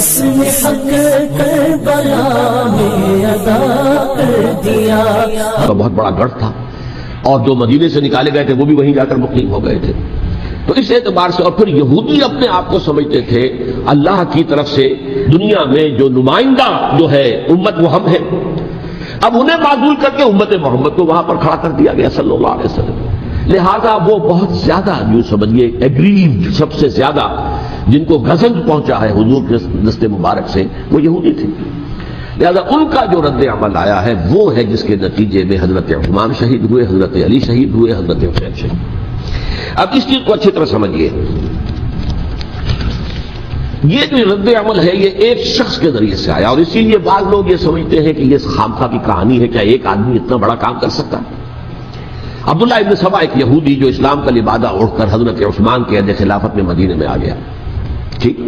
رسم حق کربلا میں ادا کر دیا. تو بہت بڑا گڑھ تھا، اور جو مدینے سے نکالے گئے تھے وہ بھی وہیں جا کر مقیم ہو گئے تھے. تو اس اعتبار سے، اور پھر یہودی اپنے آپ کو سمجھتے تھے اللہ کی طرف سے دنیا میں جو نمائندہ جو ہے امت وہ ہم ہیں. اب انہیں معزول کر کے امت محمد کو وہاں پر کھڑا کر دیا گیا صلی اللہ علیہ وسلم. لہذا وہ بہت زیادہ یوں سمجھیے ایگریوڈ، سب سے زیادہ جن کو غضب پہنچا ہے حضور کے دست مبارک سے، وہ یہودی تھے. لہذا ان کا جو رد عمل آیا ہے وہ ہے جس کے نتیجے میں حضرت عثمان شہید ہوئے، حضرت علی شہید ہوئے، حضرت حسین شہید. اب اس چیز کو اچھی طرح سمجھیے، یہ جو رد عمل ہے یہ ایک شخص کے ذریعے سے آیا، اور اسی لیے بعض لوگ یہ سمجھتے ہیں کہ یہ خامخواہ کی کہانی ہے. کیا ایک آدمی اتنا بڑا کام کر سکتا ہے؟ عبداللہ ابن سبا ایک یہودی جو اسلام کا لبادہ اوڑھ کر حضرت عثمان کے عہد خلافت میں مدینے میں آ گیا، ٹھیک،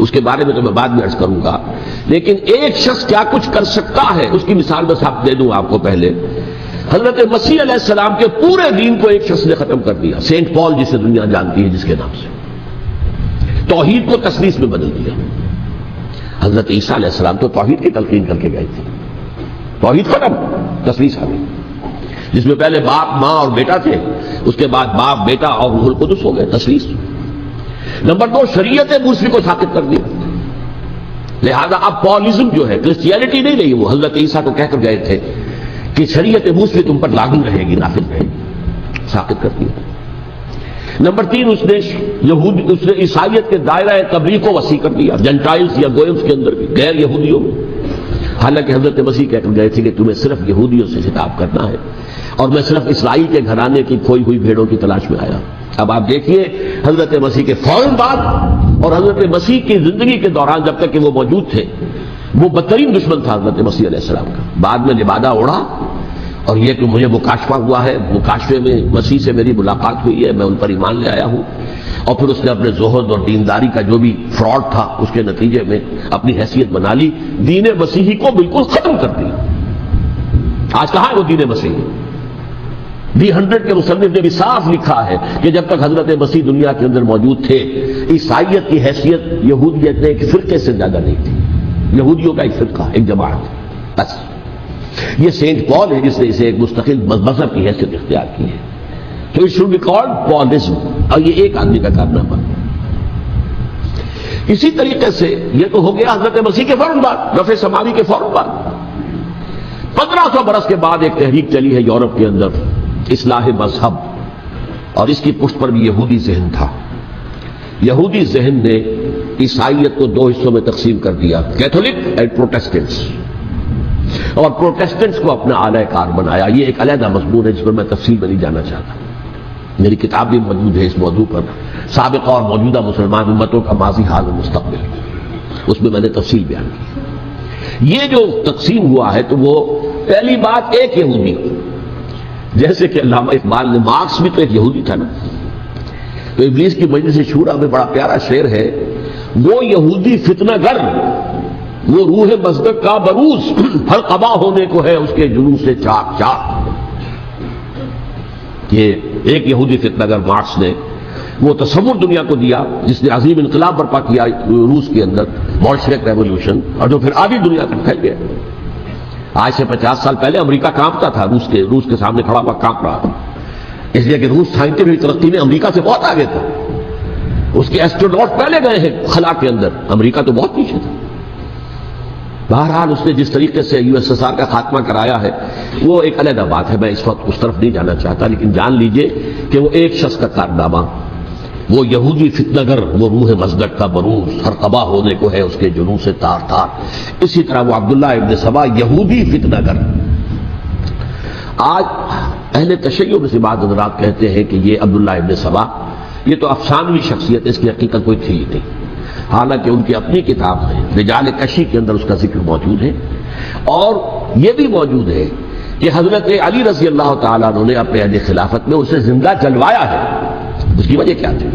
اس کے بارے میں تو میں بعد میں عرض کروں گا. لیکن ایک شخص کیا کچھ کر سکتا ہے اس کی مثال بس آپ دے دوں آپ کو. پہلے حضرت مسیح علیہ السلام کے پورے دین کو ایک شخص نے ختم کر دیا، سینٹ پال جسے دنیا جانتی ہے جس کے نام سے. توحید کو تثلیث میں بدل دیا. حضرت عیسیٰ علیہ السلام تو توحید کی تلقین کر کے گئے تھے، توحید ختم، تثلیث آ گئی، جس میں پہلے باپ ماں اور بیٹا تھے، اس کے بعد باپ بیٹا اور روح القدس ہو گئے، تثلیث. نمبر 2، شریعت موسوی کو ثابت کر دیا. لہذا اب پالزم جو ہے، کرسچینٹی نہیں رہی، وہ حضرت عیسیٰ کو کہہ کر گئے تھے کہ شریعت موسوی تم پر لاگو رہے گی، نافذ رہے گی، ثابت کر دیا. نمبر 3، اس نے عیسائیت کے دائرہ تبلیغ کو وسیع کر دیا، جنٹائلز یا گوئمز کے اندر بھی، غیر یہودیوں میں. حالانکہ حضرت مسیح کہہ کر گئے تھے کہ تمہیں صرف یہودیوں سے خطاب کرنا ہے، اور میں صرف اسرائیل کے گھرانے کی کھوئی ہوئی بھیڑوں کی تلاش میں آیا. اب آپ دیکھیے حضرت مسیح کے فوراً بعد اور حضرت مسیح کی زندگی کے دوران جب تک کہ وہ موجود تھے، وہ بدترین دشمن تھا حضرت مسیح علیہ السلام کا. بعد میں لبادہ اوڑھا، اور یہ کہ مجھے مکاشفہ ہوا ہے، مکاشفے میں مسیح سے میری ملاقات ہوئی ہے، میں ان پر ایمان لے آیا ہوں. اور پھر اس نے اپنے زہد اور دینداری کا جو بھی فراڈ تھا اس کے نتیجے میں اپنی حیثیت بنا لی، دین مسیحی کو بالکل ختم کر دیا. آج کہاں ہے وہ دین مسیحی؟ دی 100 کے مصنف نے بھی صاف لکھا ہے کہ جب تک حضرت مسیح دنیا کے اندر موجود تھے، عیسائیت کی حیثیت یہودیت نے ایک فرقے سے زیادہ نہیں تھی. یہودیوں کا ایک فرقہ، ایک جماعت، بس. یہ سینٹ پال ہے جس نے اسے ایک مستقل مذہب کی حیثیت اختیار کی ہے. تو اٹ شوڈ بی کالڈ پالزم، اور یہ ایک آدمی کا کارنامہ. اسی طریقے سے یہ تو ہو گیا حضرت مسیح کے فوراً بعد، رفع سماوی کے فوراً بعد. 1500 برس کے بعد ایک تحریک چلی ہے یورپ کے اندر، اصلاح مذہب، اور اس کی پشت پر بھی یہودی ذہن تھا. یہودی ذہن نے عیسائیت کو 2 حصوں میں تقسیم کر دیا، کیتھولک اینڈ پروٹیسٹنٹس، اور پروٹیسٹنٹس کو اپنا اعلی کار بنایا. یہ ایک علیحدہ مضمون ہے جس پر میں تفصیل میں نہیں جانا چاہتا. میری کتاب بھی موجود ہے اس موضوع پر، سابقہ اور موجودہ مسلمان امتوں کا ماضی، حال و مستقبل، اس میں میں نے تفصیل بیان کی. یہ جو تقسیم ہوا ہے تو وہ پہلی بات ایک یہودی، جیسے کہ علامہ اقبال نے، مارکس بھی تو ایک یہودی تھا نا. تو ابلیس کی مجلس شورا میں بڑا پیارا شعر ہے، وہ یہودی فتنہ گر، وہ روح مصدق کا بروز، ہر قبا ہونے کو ہے اس کے جنون سے چاک چاک. یہ ایک یہودی فتنہ گر مارکس نے وہ تصور دنیا کو دیا جس نے عظیم انقلاب برپا کیا روس کے اندر، بولشوک ریولوشن، اور جو پھر آدھی دنیا تک پھیل گیا. آج سے 50 سال پہلے امریکہ کانپتا تھا، روس کے سامنے کھڑا ہوا کانپ رہا تھا، اس لیے کہ روس سائنٹیفک ترقی میں امریکہ سے بہت آگے تھا. اس کے ایسٹروناٹ پہلے گئے ہیں خلا کے اندر، امریکہ تو بہت پیچھے تھا. بہرحال اس نے جس طریقے سے USSR کا خاتمہ کرایا ہے وہ ایک علیحدہ بات ہے، میں اس وقت اس طرف نہیں جانا چاہتا. لیکن جان لیجئے کہ وہ ایک شخص کا کارنامہ، وہ یہودی فتنہ گر، وہ روح مصدق کا بروز، ہر قبا ہونے کو ہے اس کے جنون سے تار تار. اسی طرح وہ عبداللہ ابن سبا یہودی فتنہ گر. آج اہل تشیع میں سے بعض حضرات کہتے ہیں کہ یہ عبداللہ ابن سبا یہ تو افسانوی شخصیت، اس کی حقیقت کوئی تھی ہی نہیں. حالانکہ ان کی اپنی کتاب ہے رجال کشی کے اندر اس کا ذکر موجود ہے. اور یہ بھی موجود ہے کہ حضرت علی رضی اللہ تعالیٰ عنہ نے اپنے عہد خلافت میں اسے زندہ جلوایا ہے. اس کی وجہ کیا تھی؟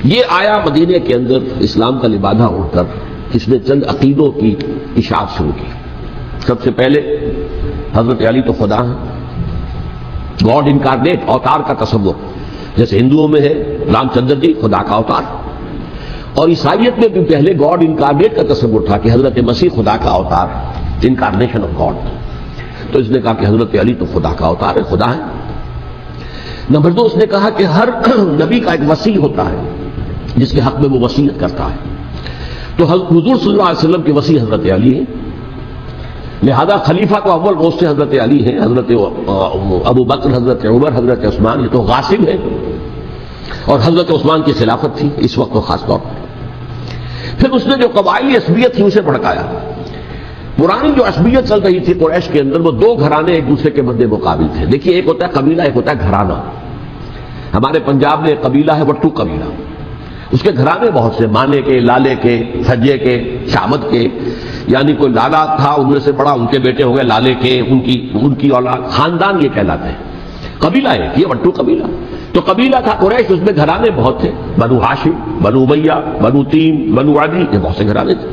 یہ آیا مدینے کے اندر اسلام کا لبادہ اڑ کر، اس نے چند عقیدوں کی اشاعت شروع کی. سب سے پہلے حضرت علی تو خدا ہے، گاڈ انکارنیٹ، اوتار کا تصور، جیسے ہندوؤں میں ہے رام چندر جی خدا کا اوتار. اور عیسائیت میں بھی پہلے گاڈ انکارنیٹ کا تصور تھا کہ حضرت مسیح خدا کا اوتار ہے، انکارنیشن آف گاڈ. تو اس نے کہا کہ حضرت علی تو خدا کا اوتار ہے، خدا ہے. نمبر 2 اس نے کہا کہ ہر نبی کا ایک وصی ہوتا ہے جس کے حق میں وہ وصیت کرتا ہے. تو حضور صلی اللہ علیہ وسلم کے وصی حضرت علی ہیں، لہذا خلیفہ تو اول روز سے حضرت علی ہیں، حضرت ابو بکر، حضرت عمر، حضرت عثمان، یہ تو غاصب ہیں. اور حضرت عثمان کی خلافت تھی اس وقت تو خاص طور پر. پھر اس نے جو قبائلی عصبیت تھی اسے بھڑکایا. پرانی جو عصبیت چل رہی تھی قریش کے اندر، وہ 2 گھرانے ایک دوسرے کے مد مقابل تھے. دیکھیے ایک ہوتا ہے قبیلہ، ایک ہوتا ہے گھرانہ. ہمارے پنجاب میں ایک قبیلہ ہے وٹو قبیلہ، اس کے گھرانے بہت سے، مانے کے، لالے کے، سجے کے، شامت کے، یعنی کوئی لالا تھا ان میں سے بڑا، ان کے بیٹے ہو گئے لالے کے، ان کی اولاد، خاندان یہ کہلاتے ہیں. قبیلہ ہے یہ وٹو قبیلہ. تو قبیلہ تھا قریش، اس میں گھرانے بہت تھے، بنو ہاشم، بنو امیہ، بنو تیم، بنو عدی، یہ بہت سے گھرانے تھے.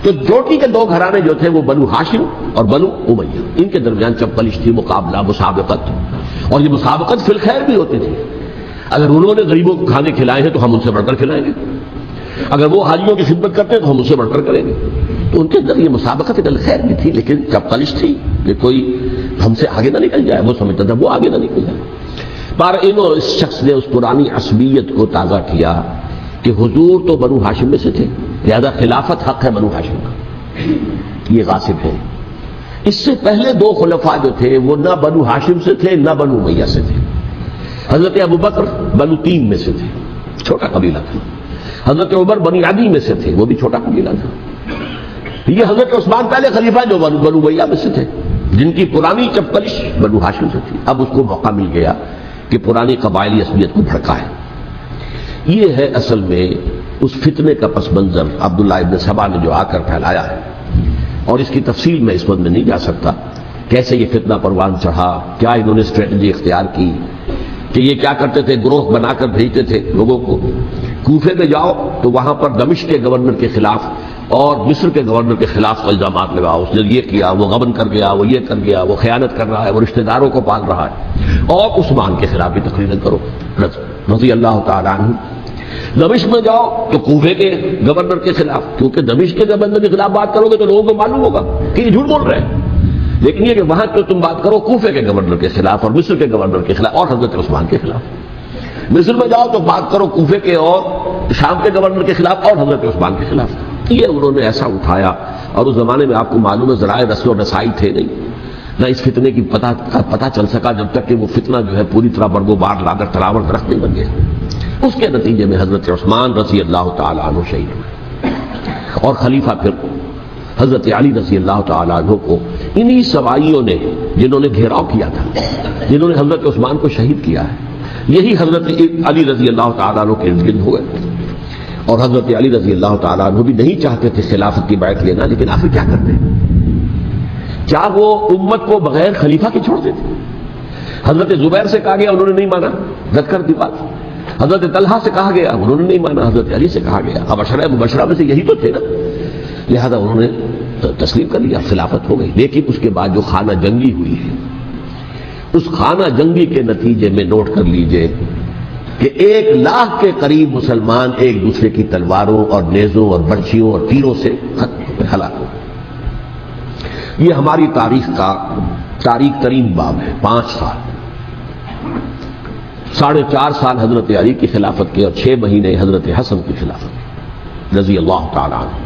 تو جوٹی کے 2 گھرانے جو تھے وہ بنو ہاشم اور بنو امیہ، ان کے درمیان چپکلش تھی، مقابلہ، مسابقت. اور یہ مسابقت فی الخیر بھی ہوتی تھی. اگر انہوں نے غریبوں کو کھانے کھلائے ہیں تو ہم ان سے بڑھ کر کھلائیں گے، اگر وہ حاجیوں کی خدمت کرتے ہیں تو ہم ان سے بڑھ کر کریں گے. تو ان کے اندر یہ مسابقت خیر بھی تھی، لیکن چپکلش تھی کہ کوئی ہم سے آگے نہ نکل جائے. وہ سمجھتا تھا وہ آگے نہ نکل جائے. پر اس شخص نے اس پرانی عصبیت کو تازہ کیا کہ حضور تو بنو ہاشم میں سے تھے، لہذا خلافت حق ہے بنو ہاشم کا، یہ غاصب ہے. اس سے پہلے 2 خلفاء جو تھے وہ نہ بنو ہاشم سے تھے نہ بنو امیہ سے تھے. حضرت ابو بکر بنو تیم میں سے تھے، چھوٹا قبیلہ تھا. حضرت عمر بنی عدی میں سے تھے، وہ بھی چھوٹا قبیلہ تھا. یہ حضرت عثمان پہلے خلیفہ جو بنو امیہ میں سے تھے، جن کی پرانی چپکلش بنو ہاشم سے تھی. اب اس کو موقع مل گیا کہ پرانی قبائلی عصبیت کو بھڑکائے. یہ ہے اصل میں اس فتنے کا پس منظر عبداللہ ابن سبا نے جو آ کر پھیلایا ہے. اور اس کی تفصیل میں اس وقت میں نہیں جا سکتا، کیسے یہ فتنہ پروان چڑھا، کیا انہوں نے اسٹریٹجی اختیار کی. کہ یہ کیا کرتے تھے، گروہ بنا کر بھیجتے تھے لوگوں کو. کوفے میں جاؤ تو وہاں پر دمشق کے گورنر کے خلاف اور مصر کے گورنر کے خلاف الزامات لگاؤ، اس نے یہ کیا، وہ غبن کر گیا، وہ یہ کر گیا، وہ خیانت کر رہا ہے، وہ رشتہ داروں کو پال رہا ہے. اور عثمان کے خلاف بھی تقریریں کرو رضی اللہ تعالیٰ عنہ. دمشق میں جاؤ تو کوفے کے گورنر کے خلاف، کیونکہ دمشق کے گورنر کے خلاف بات کرو گے تو لوگوں کو معلوم ہوگا کہ یہ جھوٹ بول رہے ہیں. لیکن یہ کہ وہاں تو تم بات کرو کوفے کے گورنر کے خلاف اور مصر کے گورنر کے خلاف اور حضرت عثمان کے خلاف. مصر میں جاؤ تو بات کرو کوفے کے اور شام کے گورنر کے خلاف اور حضرت عثمان کے خلاف. یہ انہوں نے ایسا اٹھایا. اور اس زمانے میں آپ کو معلوم ہے ذرائع رسل و رسائی تھے نہیں، نہ اس فتنے کی پتہ چل سکا جب تک کہ وہ فتنہ جو ہے پوری طرح برگ و بار لا کر تلاور درخت نہیں بن گیا. اس کے نتیجے میں حضرت عثمان رضی اللہ تعالیٰ عنہ شہید ہوئے، اور خلیفہ پھر حضرت علی رضی اللہ تعالیٰ عنہ کو انہی سوائیوں نے، جنہوں نے گھیراؤ کیا تھا، جنہوں نے حضرت عثمان کو شہید کیا ہے، یہی حضرت علی رضی اللہ تعالیٰ عنہ کے ارد گرد ہوئے. اور حضرت علی رضی اللہ تعالیٰ عنہ بھی نہیں چاہتے تھے خلافت کی بیعت لینا، لیکن آخر کیا کرتے؟ کیا وہ امت کو بغیر خلیفہ کے چھوڑ دیتے؟ حضرت زبیر سے کہا گیا، انہوں نے نہیں مانا، رد کر دی بات. حضرت طلحہ سے کہا گیا، انہوں نے نہیں مانا. حضرت علی سے کہا گیا، اب عشرہ مبشرہ میں سے یہی تو تھے نا، لہذا انہوں نے تسلیم کر لیا، خلافت ہو گئی. لیکن اس کے بعد جو خانہ جنگی ہوئی ہے، اس خانہ جنگی کے نتیجے میں نوٹ کر لیجئے کہ 1,00,000 کے قریب مسلمان ایک دوسرے کی تلواروں اور نیزوں اور برچھیوں اور تیروں سے ہلاک ہو. یہ ہماری تاریخ کا تاریخ ترین باب ہے. 5 سال، 4.5 سال حضرت علی کی خلافت کے اور 6 مہینے حضرت حسن کی خلافت رضی اللہ تعالیٰ عنہ.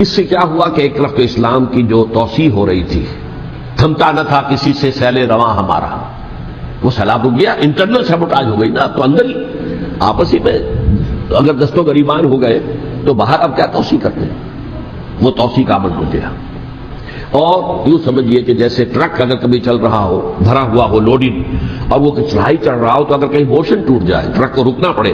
اس سے کیا ہوا کہ ایک طرف تو اسلام کی جو توسیع ہو رہی تھی، تھمتا نہ تھا کسی سے سیل رواں ہمارا، وہ سیلاب ہو گیا. انٹرنل سیبوٹاج ہو گئی نا، تو اندر ہی آپس ہی میں اگر دستوں گریبان ہو گئے تو باہر اب کیا توسیع کرتے ہیں، وہ توسیع کا عمل ہو گیا. اور یوں سمجھیے کہ جیسے ٹرک اگر کبھی چل رہا ہو، بھرا ہوا ہو، لوڈنگ، اور وہ چڑھائی چڑھ رہا ہو، تو اگر کہیں موشن ٹوٹ جائے، ٹرک کو رکنا پڑے،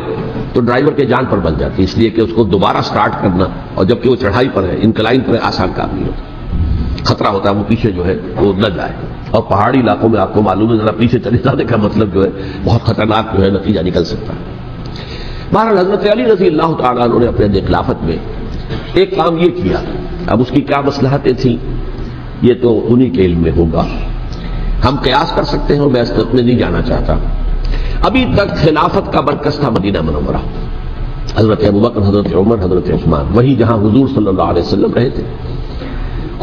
تو ڈرائیور کے جان پر بن جاتی ہے، اس لیے کہ اس کو دوبارہ سٹارٹ کرنا، اور جبکہ وہ چڑھائی پر ہے، انکلائن پر ہے، آسان کام نہیں ہوتا. خطرہ ہوتا ہے وہ پیچھے جو ہے وہ نہ جائے. اور پہاڑی علاقوں میں آپ کو معلوم ہے ذرا پیچھے چلے جانے کا مطلب جو ہے بہت خطرناک جو ہے نتیجہ نکل سکتا ہے. بہرحال حضرت علی رضی اللہ تعالیٰ عنہ نے اپنے خلافت میں ایک کام یہ کیا. اب اس کی کیا مصلحتیں تھیں یہ تو انہی کے علم میں ہوگا. ہم قیاس کر سکتے ہیں اور میں اس میں نہیں جانا چاہتا. ابھی تک خلافت کا مرکز تھا مدینہ منورہ. حضرت ابوبکر، حضرت عمر، حضرت عثمان، وہی جہاں حضور صلی اللہ علیہ وسلم رہے تھے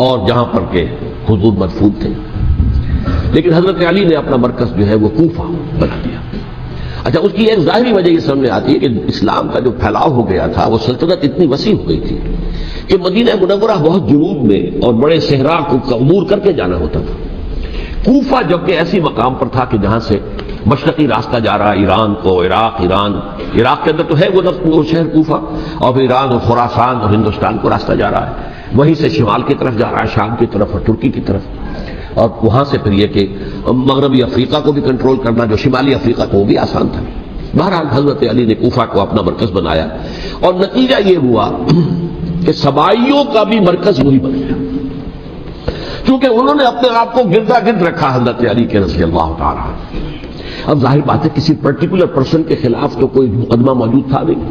اور جہاں پر کہ حضور مدفون تھے. لیکن حضرت علی نے اپنا مرکز جو ہے وہ کوفہ بنا دیا. اچھا، اس کی ایک ظاہری وجہ یہ سامنے آتی ہے کہ اسلام کا جو پھیلاؤ ہو گیا تھا، وہ سلطنت اتنی وسیع ہو گئی تھی کہ مدینہ منورہ بہت جنوب میں اور بڑے صحرا کو عبور کر کے جانا ہوتا تھا. کوفہ جبکہ ایسی مقام پر تھا کہ جہاں سے مشرقی راستہ جا رہا ایران کو، عراق کے اندر تو ہے وہ شہر کوفہ، اور پھر ایران اور خراسان اور ہندوستان کو راستہ جا رہا ہے، وہیں سے شمال کی طرف جا رہا ہے، شام کی طرف اور ترکی کی طرف، اور وہاں سے پھر یہ کہ مغربی افریقہ کو بھی کنٹرول کرنا، جو شمالی افریقہ کو وہ بھی آسان تھا. بہرحال حضرت علی نے کوفہ کو اپنا مرکز بنایا، اور نتیجہ یہ ہوا کہ سبائیوں کا بھی مرکز وہی بن گیا، کیونکہ انہوں نے اپنے آپ کو گردا گرد رکھا حضرت علی کے رضی اللہ تعالیٰ. اب ظاہر بات ہے کسی پرٹیکولر پرسن کے خلاف تو کوئی مقدمہ موجود تھا نہیں،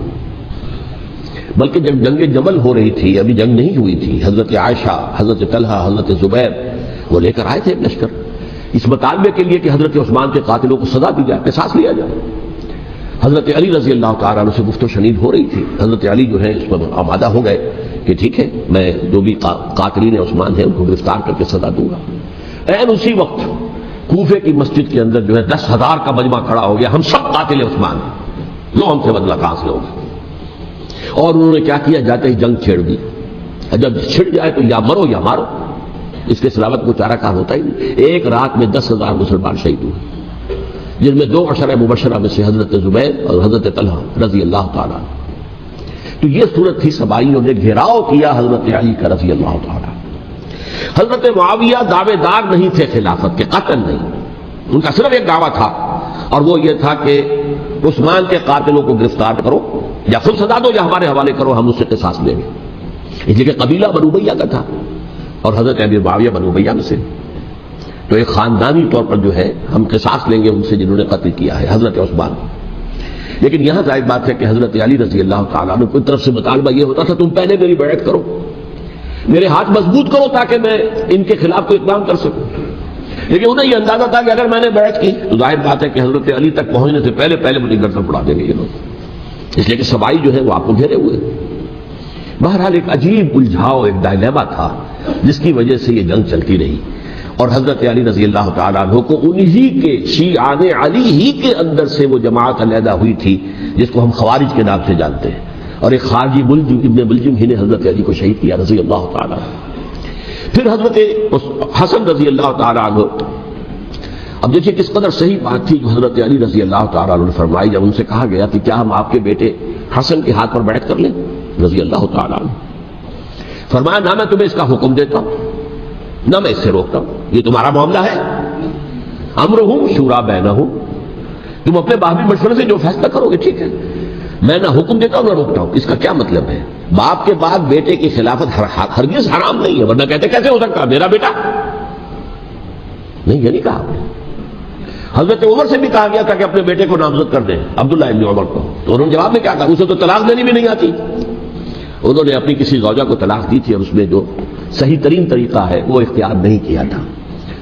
بلکہ جب جنگ جمل ہو رہی تھی، ابھی جنگ نہیں ہوئی تھی، حضرت عائشہ، حضرت طلحہ، حضرت زبیر وہ لے کر آئے تھے ایک لشکر اس مطالبے کے لیے کہ حضرت عثمان کے قاتلوں کو سزا دی جائے، قصاص لیا جائے. حضرت علی رضی اللہ تعالیٰ عنہ سے گفت و شنید ہو رہی تھی. حضرت علی جو ہے اس پر آمادہ ہو گئے کہ ٹھیک ہے، میں جو بھی قاتلین عثمان ہیں ان کو گرفتار کر کے سزا دوں گا. عین اسی وقت کوفے کی مسجد کے اندر جو ہے 10,000 کا مجمع کھڑا ہو گیا، ہم سب قاتل عثمان ہیں، لو ہم سے بدلہ کہاں سے ہوگا. اور انہوں نے کیا کیا، جاتے ہی جنگ چھیڑ دی. جب چھڑ جائے تو یا مرو یا مارو، اس کے سلاوت کو چارہ کار ہوتا ہی نہیں. ایک رات میں 10,000 مسلمان شہید ہوئے، جن میں 2 عشرہ مبشرہ میں سے حضرت زبیر اور حضرت طلحہ رضی اللہ تعالیٰ. تو یہ صورت تھی، سبائیوں نے گھیراؤ کیا حضرت علی کا رضی اللہ تعالیٰ. حضرت معاویہ دعوے دار نہیں تھے خلافت کے، قطعاً نہیں. ان کا صرف ایک دعویٰ تھا، اور وہ یہ تھا کہ عثمان کے قاتلوں کو گرفتار کرو، یا خود سزا دو یا ہمارے حوالے کرو، ہم اس سے قصاص لیں گے. اس لیے کہ قبیلہ بنو امیہ کا تھا اور حضرت ابی معاویہ بنو امیہ میں سے، تو ایک خاندانی طور پر جو ہے ہم قصاص لیں گے ان سے جنہوں نے قتل کیا ہے حضرت عثمان. لیکن یہاں ظاہر بات ہے کہ حضرت علی رضی اللہ تعالیٰ عنہ کی طرف سے مطالبہ یہ ہوتا تھا تم پہلے میری بیعت کرو، میرے ہاتھ مضبوط کرو تاکہ میں ان کے خلاف کوئی اقدام کر سکوں. لیکن انہیں یہ اندازہ تھا کہ اگر میں نے بیعت کی تو ظاہر بات ہے کہ حضرت علی تک پہنچنے سے پہلے مجھے گردن اڑا دیں گے یہ لوگ، اس لیے کہ سبائی جو ہے وہ آپ کو گھیرے ہوئے. بہرحال ایک عجیب الجھاؤ، ایک ڈائلیما تھا جس کی وجہ سے یہ جنگ چلتی رہی. اور حضرت علی رضی اللہ تعالیٰ عنہ کو انہی کے شیعان علی ہی کے اندر سے وہ جماعت علیحدہ ہوئی تھی جس کو ہم خوارج کے نام سے جانتے ہیں، اور ایک خارجی ملجم ابن ملجم ہی نے حضرت علی کو شہید کیا رضی اللہ تعالیٰ عنہ. پھر حضرت حسن رضی اللہ تعالیٰ عنہ، اب دیکھیے کس قدر صحیح بات تھی جو حضرت علی رضی اللہ تعالیٰ عنہ نے فرمائی جب ان سے کہا گیا کہ کیا ہم آپ کے بیٹے حسن کے ہاتھ پر بیعت کر لیں رضی اللہ تعالیٰ عنہ. فرمایا نہ میں تمہیں اس کا حکم دیتا ہوں نہ میں اس سے روکتا ہوں، یہ تمہارا معاملہ ہے، امرہم شورا بینہم، تم اپنے باہمی مشورے سے جو فیصلہ کرو گے ٹھیک ہے، میں نہ حکم دیتا ہوں نہ روکتا ہوں. اس کا کیا مطلب ہے؟ باپ کے بعد بیٹے کی خلافت ہرگز حرام نہیں ہے، ورنہ کہتے کیسے ہو سکتا میرا بیٹا؟ نہیں، یہ نہیں کہا. حضرت عمر سے بھی کہا گیا تھا کہ اپنے بیٹے کو نامزد کر دیں، عبداللہ ابن عمر کو، تو انہوں نے جواب میں کیا کہا؟ اسے تو طلاق دینی بھی نہیں آتی. انہوں نے اپنی کسی زوجہ کو طلاق دی تھی اور اس میں جو صحیح ترین طریقہ ہے وہ اختیار نہیں کیا تھا.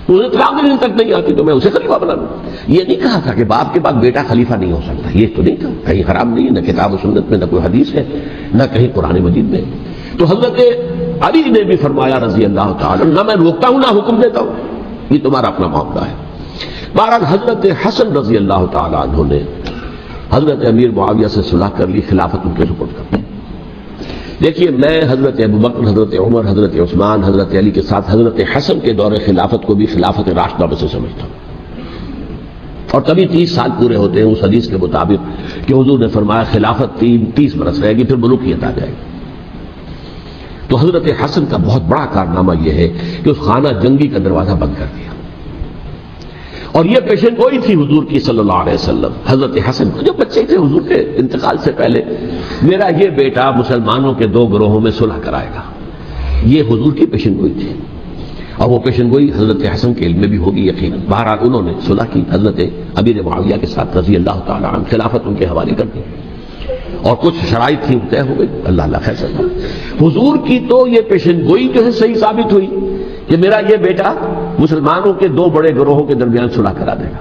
انہیں طلاق دینے تک نہیں آتی تو میں اسے خلیفہ بنا لوں. یہ نہیں کہا تھا کہ باپ کے بعد بیٹا خلیفہ نہیں ہو سکتا، یہ تو نہیں تھا، کہیں حرام نہیں ہے، نہ کتاب و سنت میں نہ کوئی حدیث ہے نہ کہیں قرآن مجید میں. تو حضرت علی نے بھی فرمایا رضی اللہ تعالیٰ نہ میں روکتا ہوں نہ حکم دیتا ہوں، یہ تمہارا اپنا معاملہ ہے. بہرحال حضرت حسن رضی اللہ تعالیٰ عنہ نے حضرت امیر معاویہ سے صلح کر لی، خلافت ان کے سپرد کر دی. دیکھیے میں حضرت ابوبکر، حضرت عمر، حضرت عثمان، حضرت علی کے ساتھ حضرت حسن کے دور خلافت کو بھی خلافت راشدہ میں سے سمجھتا ہوں. اور تبھی 30 سال پورے ہوتے ہیں اس حدیث کے مطابق کہ حضور نے فرمایا خلافت 30 برس رہے گی پھر ملوکیت آ جائے گی. تو حضرت حسن کا بہت بڑا کارنامہ یہ ہے کہ اس خانہ جنگی کا دروازہ بند کر دیا. اور یہ پیشن گوئی تھی حضور کی صلی اللہ علیہ وسلم حضرت حسن کو، جو بچے تھے حضور کے انتقال سے پہلے، میرا یہ بیٹا مسلمانوں کے 2 گروہوں میں صلح کرائے گا. یہ حضور کی پیشن گوئی تھی، اور وہ پیشن گوئی حضرت حسن کے علم میں بھی ہوگی یقیناً. بہرحال انہوں نے صلح کی حضرت امیر معاویہ کے ساتھ رضی اللہ تعالیٰ عنہ، خلافت ان کے حوالے کر دی، اور کچھ شرائط تھی طے ہو گئی. اللہ خیر سکتا. حضور کی تو یہ پیشن گوئی جو ہے صحیح ثابت ہوئی کہ میرا یہ بیٹا مسلمانوں کے 2 بڑے گروہوں کے درمیان صلح کرا دے گا.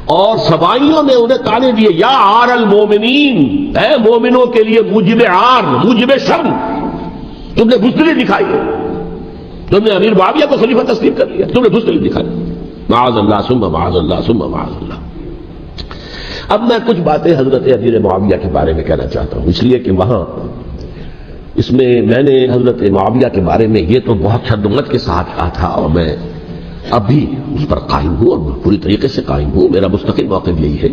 اور سبائیوں نے انہیں تانے دیے، یا عار المومنین، اے مومنوں کے لیے موجب عار، موجب شرم، تم نے بزدلی دکھائی ہے، تم نے امیر معاویہ کو خلیفہ تسلیم کر لیا، تم نے بزدلی دکھائی، معاذ اللہ ثم معاذ اللہ ثم معاذ اللہ۔ اب میں کچھ باتیں حضرت امیر معاویہ کے بارے میں کہنا چاہتا ہوں، اس لیے کہ وہاں اس میں نے حضرت معاویہ کے بارے میں یہ تو بہت شدت کے ساتھ کہا تھا، اور میں اب بھی اس پر قائم ہوں اور پوری طریقے سے قائم ہوں۔ میرا مستقل موقف یہی ہے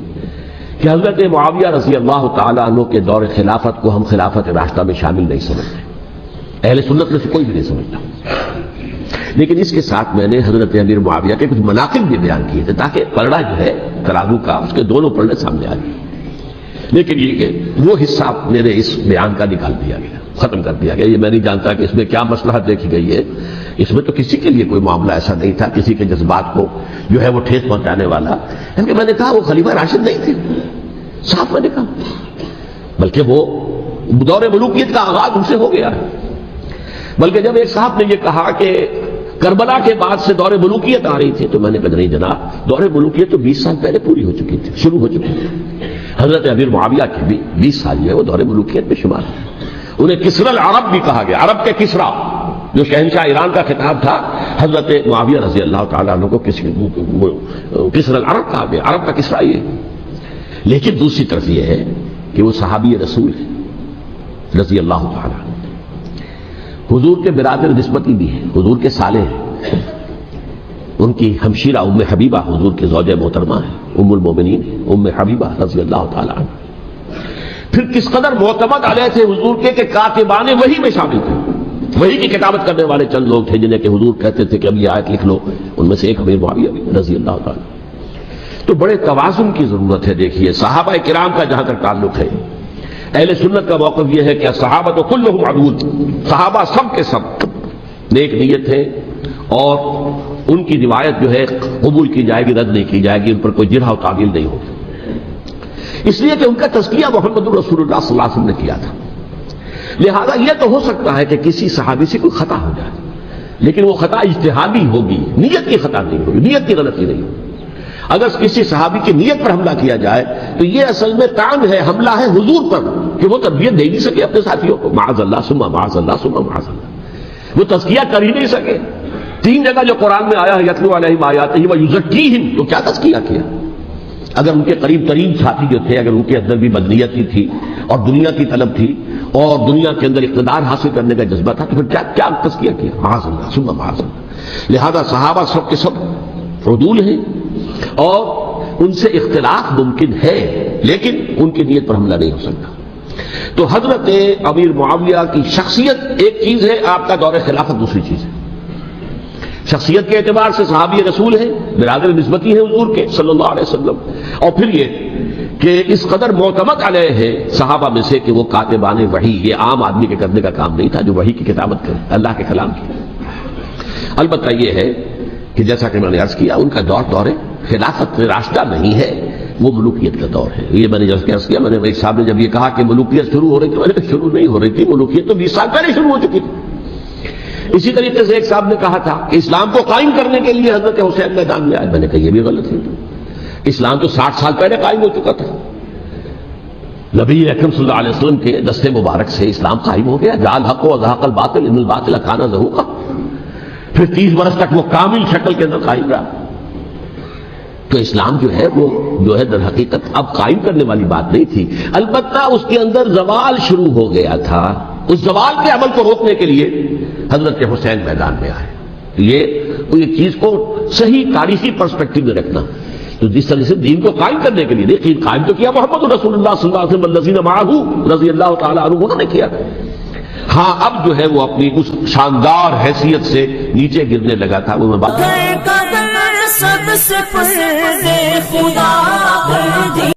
کہ حضرت معاویہ رضی اللہ تعالیٰ عنہ کے دور خلافت کو ہم خلافت راشدہ میں شامل نہیں سمجھتے، اہل سنت میں سے کوئی بھی نہیں سمجھتا، لیکن اس کے ساتھ میں نے حضرت امیر معاویہ کے کچھ مناقب بھی بیان کیے تھے تاکہ پلڑا جو ہے ترازو کا اس کے دونوں پلڑے سامنے آ جائیں، لیکن یہ کہ وہ حصہ میرے اس بیان کا نکال دیا گیا، ختم کر دیا گیا۔ یہ میں نہیں جانتا کہ اس میں کیا مصلحت دیکھی گئی ہے، اس میں تو کسی کے لیے کوئی معاملہ ایسا نہیں تھا کسی کے جذبات کو جو ہے وہ ٹھیس پہنچانے والا، کیونکہ میں نے کہا وہ خلیفہ راشد نہیں تھے، صاف میں نے کہا، بلکہ وہ دور ملوکیت کا آغاز ان سے ہو گیا ہے۔ بلکہ جب ایک صاحب نے یہ کہا کہ کربلا کے بعد سے دور ملوکیت آ رہی تھی، تو میں نے کہا نہیں جناب، دور ملوکیت تو 20 سال پہلے پوری ہو چکی تھی، شروع ہو چکی تھی۔ حضرت امیر معاویہ کے بھی 20 سال جو ہے وہ دور ملوکیت میں شمار ہے۔ انہیں کسرى العرب بھی کہا گیا، عرب کے کسریٰ جو شہنشاہ ایران کا خطاب تھا، حضرت معاویہ رضی اللہ تعالیٰ عنہ کو کسرى العرب کہا گیا، عرب کا کسریٰ یہ۔ لیکن دوسری طرف یہ ہے کہ وہ صحابی رسول ہے رضی اللہ تعالیٰ عنہ، حضور کے برادر نسبتی بھی ہیں، حضور کے سالے ہیں، ان کی ہمشیرہ ام حبیبہ حضور کے زوجہ محترمہ ہیں، ام المومنین ام حبیبہ رضی اللہ تعالیٰ عنہ۔ پھر کس قدر معتمد علیہ تھے حضور کے کہ کاتبان وحی میں شامل تھے، وحی کی کتابت کرنے والے چند لوگ تھے جنہیں کہ حضور کہتے تھے کہ اب یہ آیت لکھ لو، ان میں سے ایک امیر معاویہ بھی رضی اللہ تعالیٰ۔ تو بڑے توازن کی ضرورت ہے۔ دیکھیے صحابہ کرام کا جہاں تک تعلق ہے، اہل سنت کا موقف یہ ہے کہ صحابہ تو کلہم عدول، صحابہ سب کے سب نیک نیت ہیں، اور ان کی روایت جو ہے قبول کی جائے گی، رد نہیں کی جائے گی، ان پر کوئی جرح و تعویل نہیں ہوگی، اس لیے کہ ان کا تزکیہ محمد رسول اللہ صلی اللہ علیہ وسلم نے کیا تھا۔ لہذا یہ تو ہو سکتا ہے کہ کسی صحابی سے کوئی خطا ہو جائے، لیکن وہ خطا اجتہادی ہوگی، نیت کی خطا نہیں ہوگی، نیت کی غلطی نہیں ہوگی۔ اگر کسی صحابی کی نیت پر حملہ کیا جائے تو یہ اصل میں طعن ہے، حملہ ہے حضور پر کہ وہ تربیت دے نہیں سکے اپنے ساتھیوں کو، معاذ اللہ ثم معاذ اللہ ثم معاذ اللہ، وہ تزکیہ کر ہی نہیں سکے۔ 3 جگہ جو قرآن میں آیا ہے یتلو علیہم آیاتہ ویزکیہم، تو کیا تزکیہ کیا؟ اگر ان کے قریب ترین ساتھی جو تھے، اگر ان کے اندر بھی بدنیتی تھی اور دنیا کی طلب تھی اور دنیا کے اندر اقتدار حاصل کرنے کا جذبہ تھا، تو پھر کیا تزکیہ کیا؟ معاذ اللہ ثم معاذ اللہ۔ لہذا صحابہ سب کے سب عدول ہیں اور ان سے اختلاف ممکن ہے، لیکن ان کی نیت پر حملہ نہیں ہو سکتا۔ تو حضرت امیر معاویہ کی شخصیت ایک چیز ہے، آپ کا دور خلافت دوسری چیز ہے۔ شخصیت کے اعتبار سے صحابی رسول ہے، برادر نسبتی ہے حضور کے صلی اللہ علیہ وسلم، اور پھر یہ کہ اس قدر معتمد علیہ ہے صحابہ میں سے کہ وہ کاتبان وحی، یہ عام آدمی کے کرنے کا کام نہیں تھا جو وحی کی کتابت کرے، اللہ کے کلام کی۔ البتہ یہ ہے کہ جیسا کہ میں نے عرض کیا، ان کا دور خلافت راشدہ نہیں ہے، وہ ملوکیت کا دور ہے۔ یہ میں نے جیسے عرض کیا، میں نے ایک صاحب نے جب یہ کہا کہ ملوکیت شروع ہو رہی تھی، میں نے کہا شروع نہیں ہو رہی تھی، ملوکیت تو 20 سال پہلے شروع ہو چکی تھی۔ اسی طریقے سے ایک صاحب نے کہا تھا کہ اسلام کو قائم کرنے کے لیے حضرت حسین میدان میں آئے، میں نے کہا یہ بھی غلط ہے، اسلام تو 60 سال پہلے قائم ہو چکا تھا، نبی اکرم صلی اللہ علیہ وسلم کے دست مبارک سے اسلام قائم ہو گیا، جعل الحق وزهق الباطل ان الباطل کان زهوقا، پھر 30 برس تک وہ کامل شکل کے اندر قائم رہا۔ تو اسلام جو ہے در حقیقت اب قائم کرنے والی بات نہیں تھی، البتہ اس کے اندر زوال شروع ہو گیا تھا، اس زوال کے عمل کو روکنے کے لیے حضرت حسین میدان میں آئے۔ یہ چیز کو صحیح تاریخی پرسپیکٹو میں رکھنا، تو جس طرح سے دین کو قائم کرنے کے لیے دیکھیں، قائم تو کیا محمد رسول اللہ صلی اللہ علیہ وسلم والذین معہ رضی اللہ تعالیٰ عنہ، انہوں نے کیا۔ ہاں اب جو ہے وہ اپنی اس شاندار حیثیت سے نیچے گرنے لگا تھا، وہ میں بات سب سے پردے خدا کر دیا۔